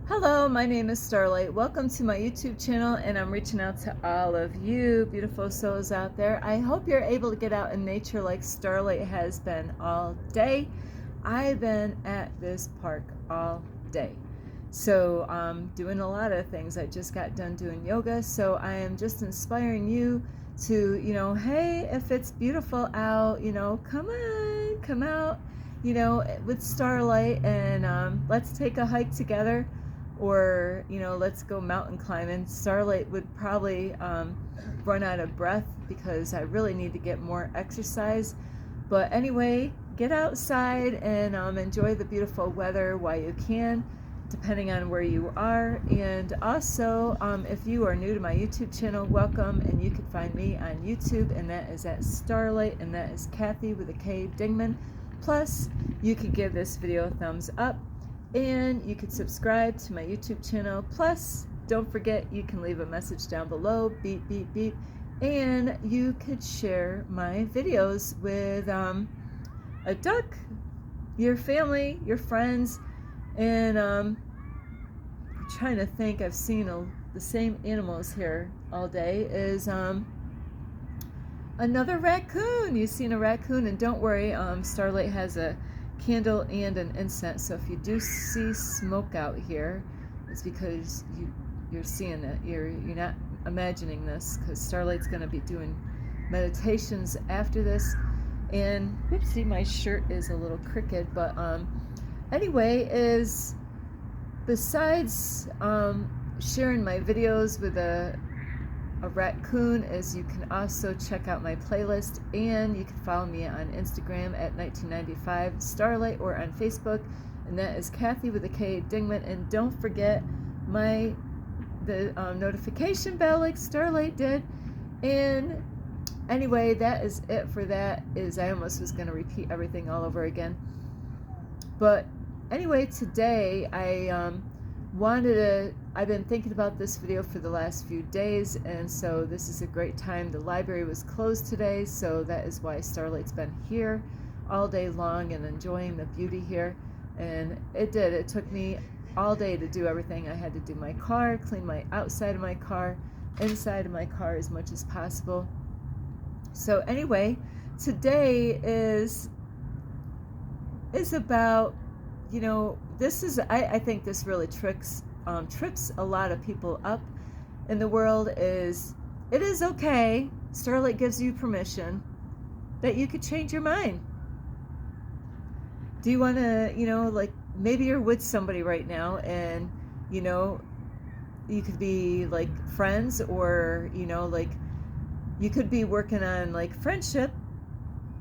Hello, my name is Starlight. Welcome to my YouTube channel, and I'm reaching out to all of you beautiful souls out there. I hope you're able to get out in nature like Starlight has been all day. I've been at this park all day. So I'm doing a lot of things. I just got done doing yoga, so I am just inspiring you to, hey, if it's beautiful out, come on, come out, with Starlight, and let's take a hike together, or let's go mountain climbing. Starlight would probably run out of breath because I really need to get more exercise. But anyway, get outside and enjoy the beautiful weather while you can, depending on where you are. And also, if you are new to my YouTube channel, welcome. And you can find me on YouTube, and that is at Starlight, and that is Kathy with a K Dingman. Plus, you can give this video a thumbs up, and you can subscribe to my YouTube channel. Plus, don't forget, you can leave a message down below, beep, beep, beep, and you could share my videos with a duck, your family, your friends. And I'm trying to think, I've seen the same animals here all day. Is another raccoon. You've seen a raccoon. And don't worry, Starlight has a candle and an incense, so if you do see smoke out here, it's because you're seeing it. You're not imagining this, because Starlight's going to be doing meditations after this. And oopsie, my shirt is a little crooked, but anyway, is besides sharing my videos with a raccoon, is you can also check out my playlist, and you can follow me on Instagram at 1995 Starlight, or on Facebook, and that is Kathy with a K Dingman. And don't forget the notification bell like Starlight did. And anyway, that is it for that. I almost was going to repeat everything all over again. But anyway, today I've been thinking about this video for the last few days, and so this is a great time. The library was closed today, so that is why Starlight's been here all day long and enjoying the beauty here. And it took me all day to do everything. I had to do my car, clean my outside of my car, inside of my car as much as possible. So anyway, today is about, I think this really trips a lot of people up in the world. It is okay. Starlight gives you permission that you could change your mind. Do you want to, like, maybe you're with somebody right now, and you could be like friends, or like you could be working on like friendship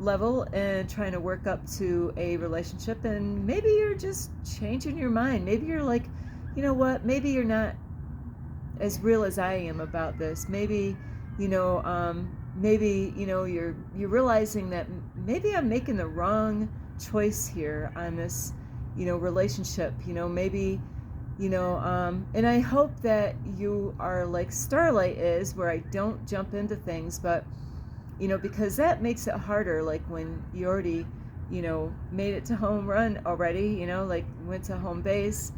level and trying to work up to a relationship, and maybe you're just changing your mind. Maybe you're like, you know what, maybe you're not as real as I am about this. Maybe maybe you're realizing that maybe I'm making the wrong choice here on this relationship. Maybe and I hope that you are like Starlight is, where I don't jump into things, but because that makes it harder, like when you already, made it to home run already, like went to home base,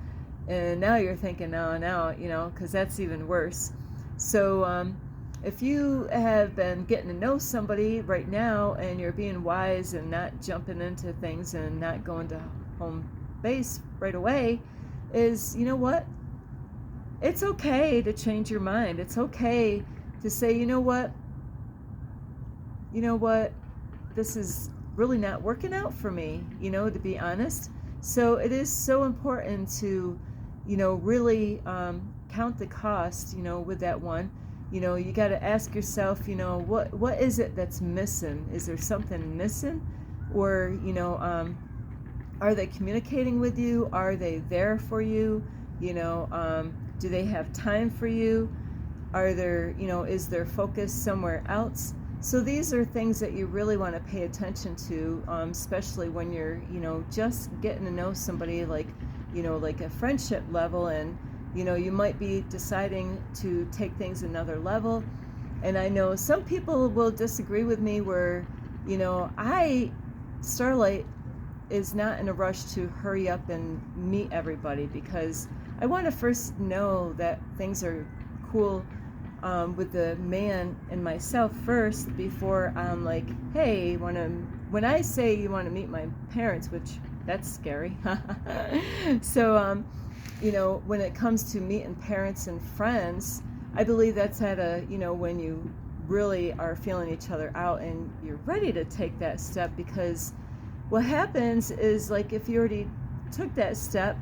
and now you're thinking, now, because that's even worse. So if you have been getting to know somebody right now, and you're being wise and not jumping into things and not going to home base right away, is, what? It's okay to change your mind. It's okay to say, you know what, this is really not working out for me, to be honest. So it is so important to, really count the cost, with that one. You got to ask yourself, what is it that's missing? Is there something missing? Or, are they communicating with you? Are they there for you? Do they have time for you? Are there, is their focus somewhere else? So these are things that you really want to pay attention to, especially when you're, just getting to know somebody, like, like a friendship level, and, you might be deciding to take things another level. And I know some people will disagree with me, where, Starlight, is not in a rush to hurry up and meet everybody, because I want to first know that things are cool with the man and myself first, before I'm like, hey, when I say you want to meet my parents, which that's scary. So when it comes to meeting parents and friends, I believe that's at a, when you really are feeling each other out and you're ready to take that step. Because what happens is, like, if you already took that step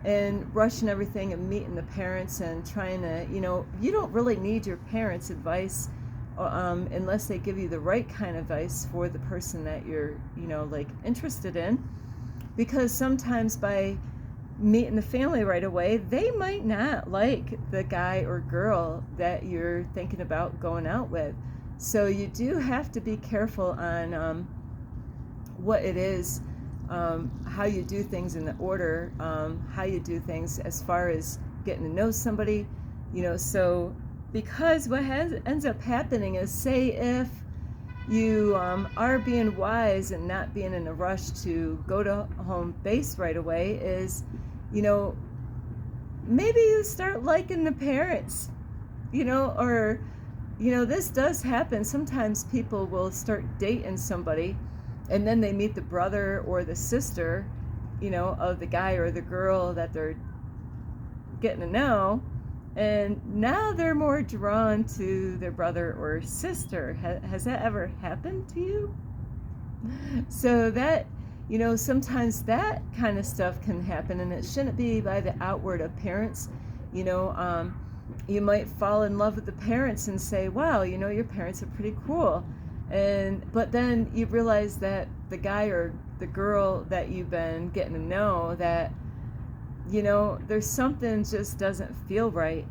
and rushing everything and meeting the parents and trying to, you don't really need your parents' advice unless they give you the right kind of advice for the person that you're, like, interested in. Because sometimes by meeting the family right away, they might not like the guy or girl that you're thinking about going out with. So you do have to be careful on what it is, how you do things in the order, how you do things as far as getting to know somebody, so because what ends up happening is, say if you are being wise and not being in a rush to go to home base right away, is, maybe you start liking the parents, or, this does happen. Sometimes people will start dating somebody, and then they meet the brother or the sister, of the guy or the girl that they're getting to know, and now they're more drawn to their brother or sister. Has that ever happened to you? So that, sometimes that kind of stuff can happen, and it shouldn't be by the outward appearance. You might fall in love with the parents and say, wow, your parents are pretty cool. But then you realize that the guy or the girl that you've been getting to know, that, there's something just doesn't feel right.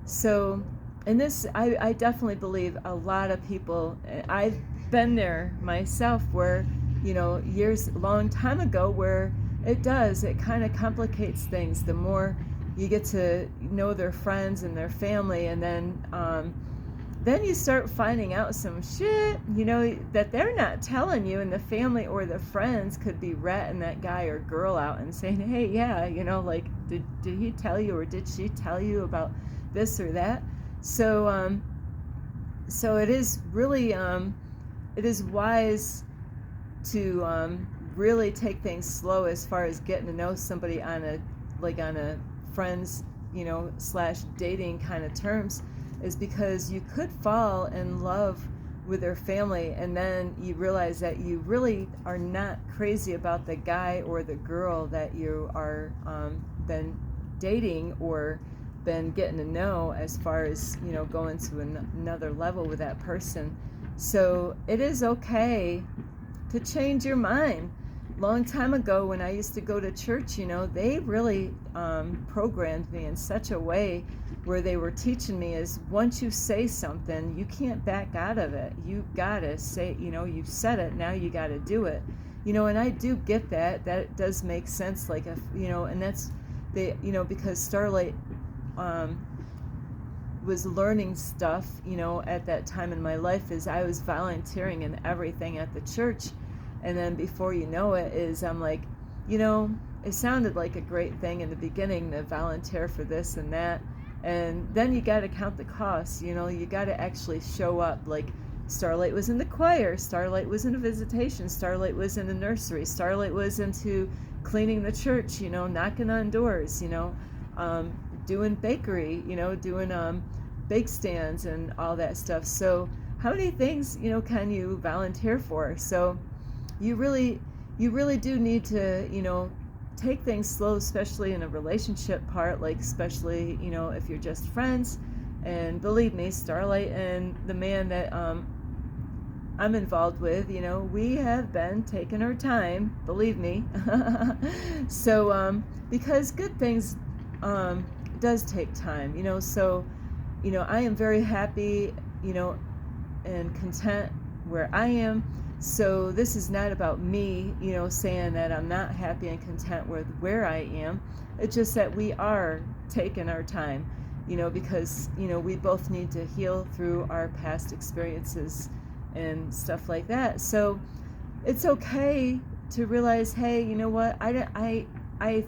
So, and this, I definitely believe a lot of people, I've been there myself, where, long time ago, where it kind of complicates things. The more you get to know their friends and their family, and then you start finding out some shit, that they're not telling you, and the family or the friends could be ratting that guy or girl out and saying, hey, yeah, like, did he tell you, or did she tell you about this or that? So so it is really it is wise to really take things slow as far as getting to know somebody on a friends, / dating kind of terms, is because you could fall in love with their family, and then you realize that you really are not crazy about the guy or the girl that you are been dating or been getting to know, as far as, going to another level with that person. So it is okay to change your mind. Long time ago, when I used to go to church, they really programmed me in such a way where they were teaching me is, once you say something, you can't back out of it. You gotta say, you said it, now you gotta do it. And I do get that. That does make sense. Like, if, and that's because Starlight was learning stuff, at that time in my life, is I was volunteering in everything at the church. And then before you know it, is I'm like, it sounded like a great thing in the beginning to volunteer for this and that. And then you got to count the costs, you got to actually show up. Like, Starlight was in the choir, Starlight was in a visitation, Starlight was in the nursery, Starlight was into cleaning the church, knocking on doors, doing bakery, doing bake stands and all that stuff. So how many things, can you volunteer for? So you really do need to, take things slow, especially in a relationship part, like, especially, if you're just friends. And believe me, Starlight and the man that I'm involved with, we have been taking our time, believe me. So because good things does take time, so I am very happy, and content where I am. So this is not about me, saying that I'm not happy and content with where I am. It's just that we are taking our time, because, we both need to heal through our past experiences and stuff like that. So it's okay to realize, hey, you know what, I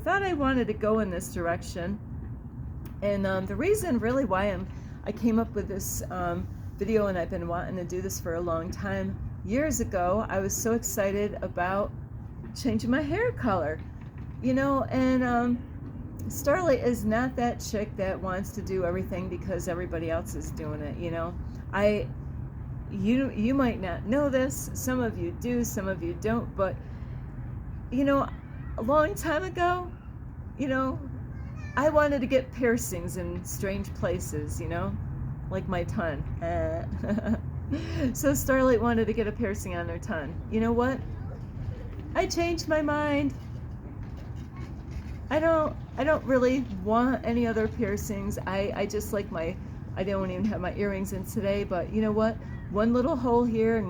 thought I wanted to go in this direction. And the reason really why I came up with this video, and I've been wanting to do this for a long time. Years ago, I was so excited about changing my hair color, and Starlight is not that chick that wants to do everything because everybody else is doing it. You might not know this, some of you do, some of you don't, but a long time ago, I wanted to get piercings in strange places, like my tongue. So Starlight wanted to get a piercing on her tongue. You know what? I changed my mind. I don't really want any other piercings. I just like I don't even have my earrings in today, but you know what? One little hole here and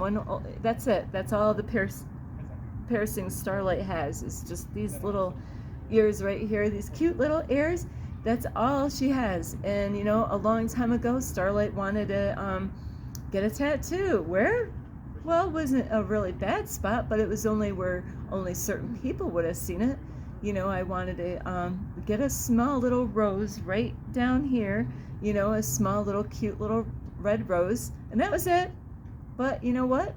that's it. That's all the piercings Starlight has, is just these little ears right here, these cute little ears. That's all she has. And a long time ago, Starlight wanted to get a tattoo. Where? Well, it wasn't a really bad spot, but it was only where only certain people would have seen it. I wanted to get a small little rose right down here, a small little cute little red rose, and that was it. But you know what?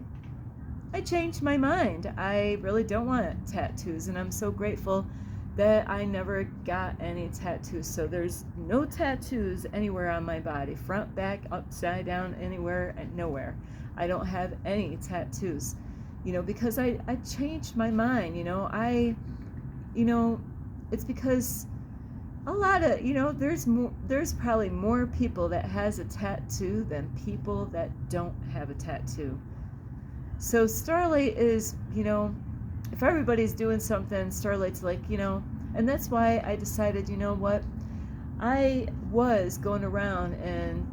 I changed my mind. I really don't want tattoos, and I'm so grateful that I never got any tattoos. So there's no tattoos anywhere on my body, front, back, upside down, anywhere, and nowhere. I don't have any tattoos, because I changed my mind. It's because a lot of, there's probably more people that has a tattoo than people that don't have a tattoo. So Starlight is, if everybody's doing something, Starlight's like, and that's why I decided, what, I was going around and,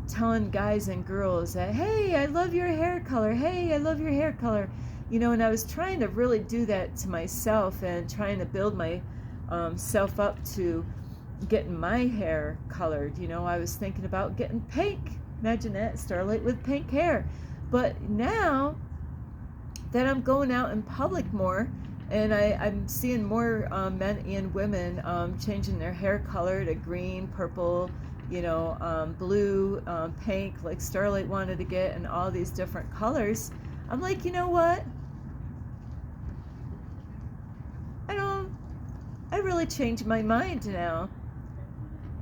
telling guys and girls that, hey, I love your hair color. Hey, I love your hair color. And I was trying to really do that to myself and trying to build my self up to getting my hair colored. I was thinking about getting pink. Imagine that, Starlight with pink hair. But now that I'm going out in public more, and I'm seeing more men and women changing their hair color to green, purple, blue, pink, like Starlight wanted to get, and all these different colors. I'm like, you know what? I really changed my mind now.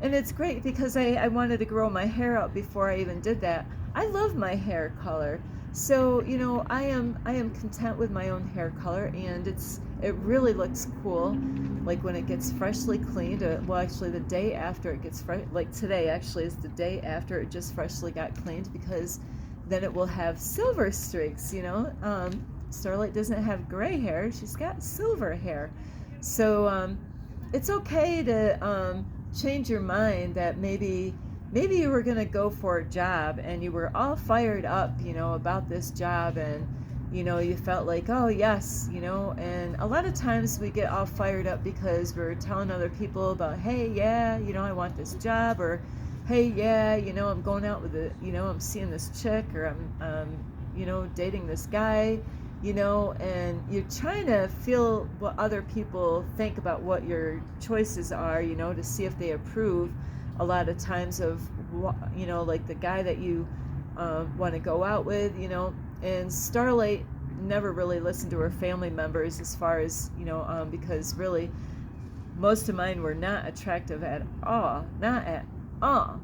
And it's great because I wanted to grow my hair out before I even did that. I love my hair color. So, I am content with my own hair color, and it really looks cool. Like when it gets freshly cleaned, well, actually the day after it gets fresh, like today actually is the day after it just freshly got cleaned, because then it will have silver streaks, Starlight doesn't have gray hair, she's got silver hair. So, it's okay to change your mind that maybe you were going to go for a job and you were all fired up, about this job, and, you felt like, oh, yes, and a lot of times we get all fired up because we're telling other people about, hey, yeah, I want this job, or, hey, yeah, I'm going out with I'm seeing this chick, or I'm dating this guy, and you're trying to feel what other people think about what your choices are, to see if they approve a lot of times of, like the guy that you want to go out with, and Starlight never really listened to her family members as far as, because really most of mine were not attractive at all, not at all,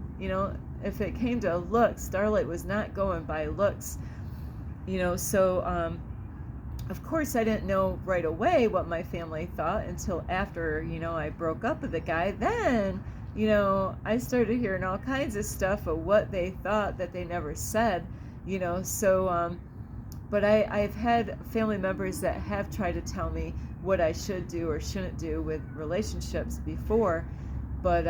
if it came to looks, Starlight was not going by looks, so, of course, I didn't know right away what my family thought until after, I broke up with the guy. Then, I started hearing all kinds of stuff of what they thought that they never said, so, but I've had family members that have tried to tell me what I should do or shouldn't do with relationships before, but,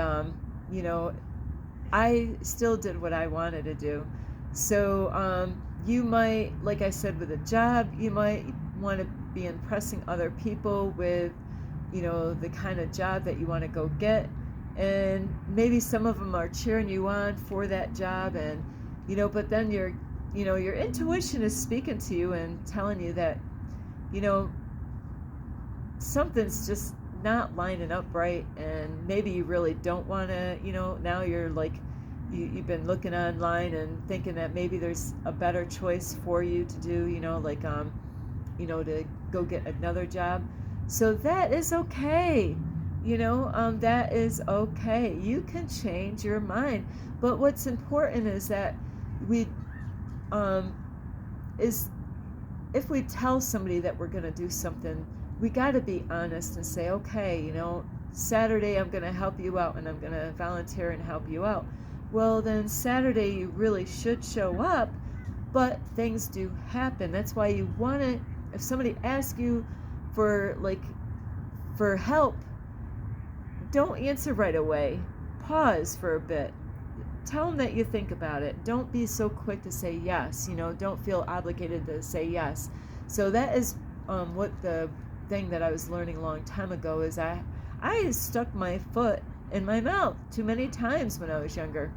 I still did what I wanted to do. So, you might, like I said, with a job, you might want to be impressing other people with, the kind of job that you want to go get. And maybe some of them are cheering you on for that job, and, but then your intuition is speaking to you and telling you that, you know, something's just not lining up right, and maybe you really don't want to, now you're like, you've been looking online and thinking that maybe there's a better choice for you to do, like, to go get another job. So that is okay. That is okay. You can change your mind. But what's important is that we, is if we tell somebody that we're going to do something, we got to be honest and say, okay, Saturday I'm going to help you out and I'm going to volunteer and help you out. Well, then Saturday you really should show up, but things do happen. That's why you want to, if somebody asks you for help, don't answer right away. Pause for a bit. Tell them that you think about it. Don't be so quick to say yes. Don't feel obligated to say yes. So that is what the thing that I was learning a long time ago is I stuck my foot in my mouth too many times when I was younger.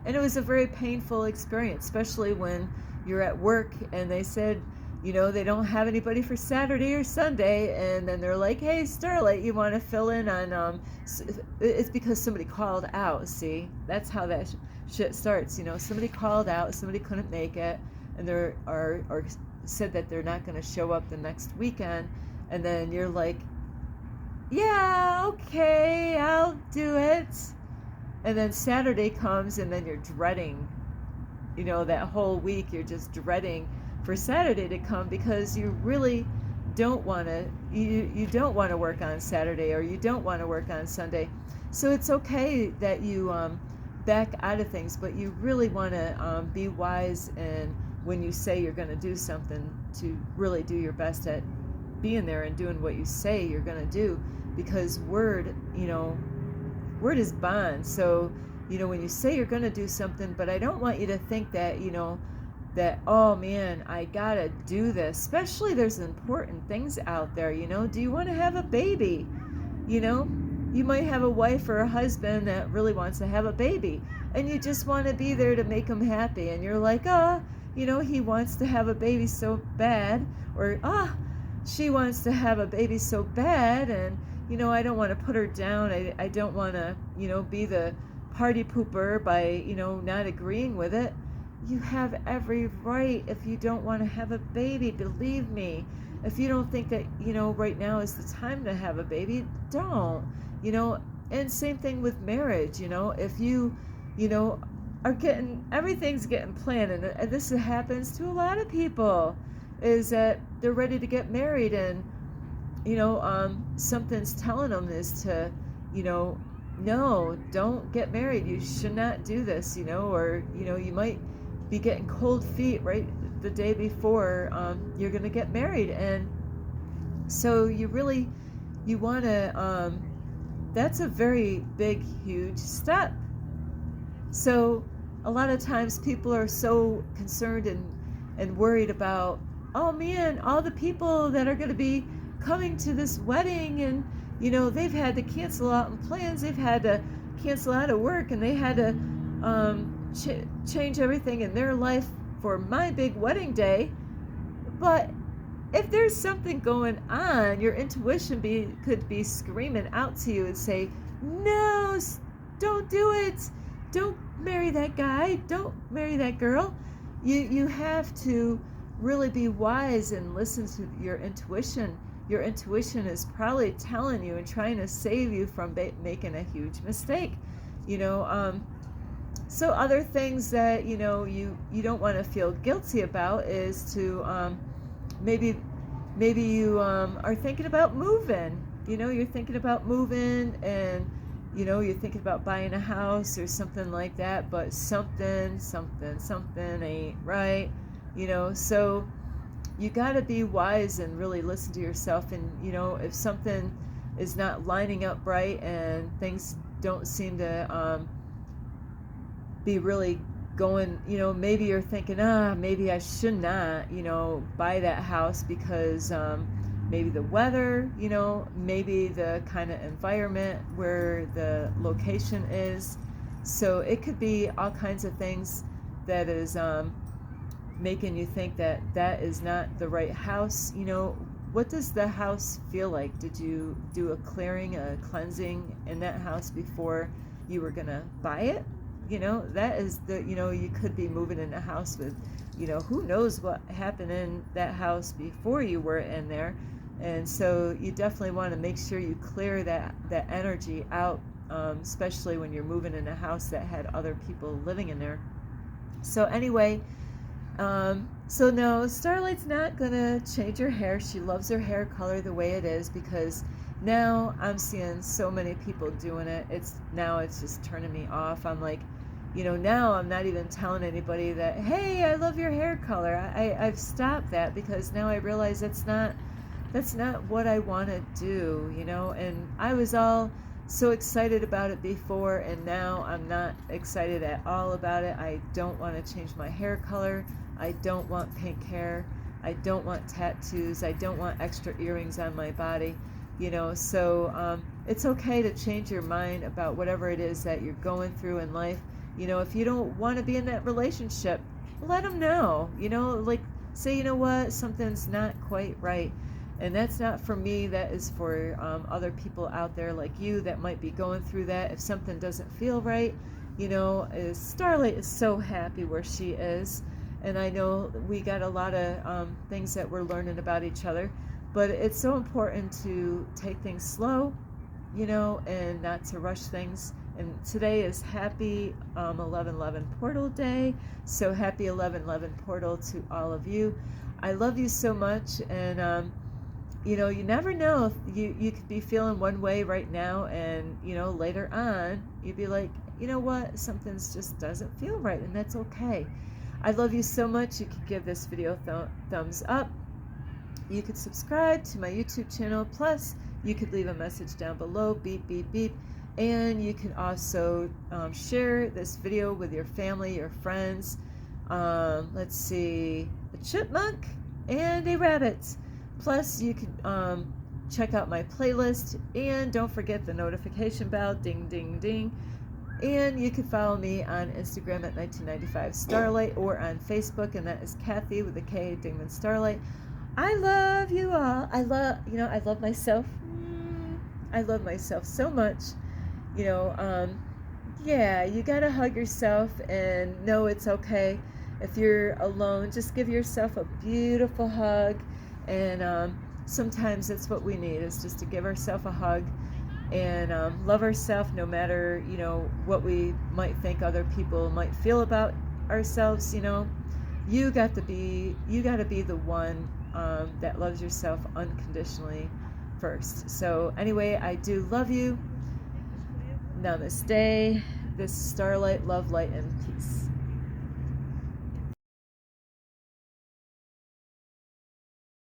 And it was a very painful experience, especially when you're at work and they said, they don't have anybody for Saturday or Sunday, and then they're like, hey, Starlight, you want to fill in on, it's because somebody called out, see? That's how that shit starts, somebody called out, somebody couldn't make it, and or said that they're not going to show up the next weekend, and then you're like, yeah, okay, I'll do it. And then Saturday comes, and then you're dreading, that whole week you're just dreading for Saturday to come because you really don't want to, you don't want to work on Saturday, or you don't want to work on Sunday. So it's okay that you back out of things, but you really want to be wise, and when you say you're going to do something, to really do your best at being there and doing what you say you're going to do, because word is bond. So when you say you're going to do something, but I don't want you to think that that, oh man, I gotta do this, especially there's important things out there. Do you want to have a baby? You might have a wife or a husband that really wants to have a baby, and you just want to be there to make them happy, and you're like, he wants to have a baby so bad, or she wants to have a baby so bad, and I don't want to put her down. I don't want to be the party pooper by not agreeing with it. You have every right. If you don't want to have a baby, believe me, if you don't think that right now is the time to have a baby, don't. And same thing with marriage. If you are getting, everything's getting planned, and this happens to a lot of people, is that they're ready to get married, and something's telling them is to no, don't get married, you should not do this, or you might be getting cold feet right the day before you're going to get married. And so you want to, that's a very big, huge step. So a lot of times people are so concerned and worried about, oh man, all the people that are going to be coming to this wedding, and they've had to cancel out on plans, they've had to cancel out of work, and they had to change everything in their life for my big wedding day. But if there's something going on, your intuition could be screaming out to you and say, no, don't do it, don't marry that guy, don't marry that girl. You have to really be wise and listen to your intuition. Your intuition is probably telling you and trying to save you from making a huge mistake. So other things that you don't want to feel guilty about is to maybe you are thinking about moving. You're thinking about moving, and you're thinking about buying a house or something like that, but something ain't right. So you got to be wise and really listen to yourself. And if something is not lining up right and things don't seem to be really going, maybe you're thinking, maybe I should not, buy that house because maybe the weather, maybe the kind of environment where the location is. So it could be all kinds of things that is making you think that that is not the right house. You know, what does the house feel like? Did you do a clearing, a cleansing in that house before you were gonna buy it? You know, that is the, you know, you could be moving in a house with, you know, who knows what happened in that house before you were in there. And so you definitely want to make sure you clear that energy out, especially when you're moving in a house that had other people living in there. So anyway, so no, Starlight's not gonna change her hair. She loves her hair color the way it is, because now I'm seeing so many people doing it. It's just turning me off. I'm like, you know, now I'm not even telling anybody that, hey, I love your hair color. I've stopped that, because now I realize that's not what I want to do, you know. And I was all so excited about it before, and now I'm not excited at all about it. I don't want to change my hair color. I don't want pink hair. I don't want tattoos. I don't want extra earrings on my body, you know. So it's okay to change your mind about whatever it is that you're going through in life. You know, if you don't want to be in that relationship, let them know, you know, like, say, you know what, something's not quite right. And that's not for me, that is for other people out there like you that might be going through that. If something doesn't feel right, you know, Starlight is so happy where she is. And I know we got a lot of things that we're learning about each other, but it's so important to take things slow, you know, and not to rush things. And today is happy 11/11 Portal Day, so happy 11/11 Portal to all of you. I love you so much, and you know, you never know. You could be feeling one way right now, and you know, later on you'd be like, you know what, something's just doesn't feel right, and that's okay. I love you so much. You could give this video thumbs up. You could subscribe to my YouTube channel. Plus, you could leave a message down below, beep, beep, beep. And you can also share this video with your family, your friends. Let's see, a chipmunk and a rabbit. Plus, you can check out my playlist. And don't forget the notification bell, ding, ding, ding. And you can follow me on Instagram at 1995 Starlight, or on Facebook, and that is Kathy with a K, Dingman Starlight. I love you all. I love myself. I love myself so much. You know, yeah, you gotta hug yourself and know it's okay. If you're alone, just give yourself a beautiful hug. And sometimes that's what we need, is just to give ourselves a hug and love ourselves, no matter, you know, what we might think other people might feel about ourselves. You know, you got to be the one that loves yourself unconditionally first. So anyway, I do love you. Namaste. This is Starlight, love, light, and peace.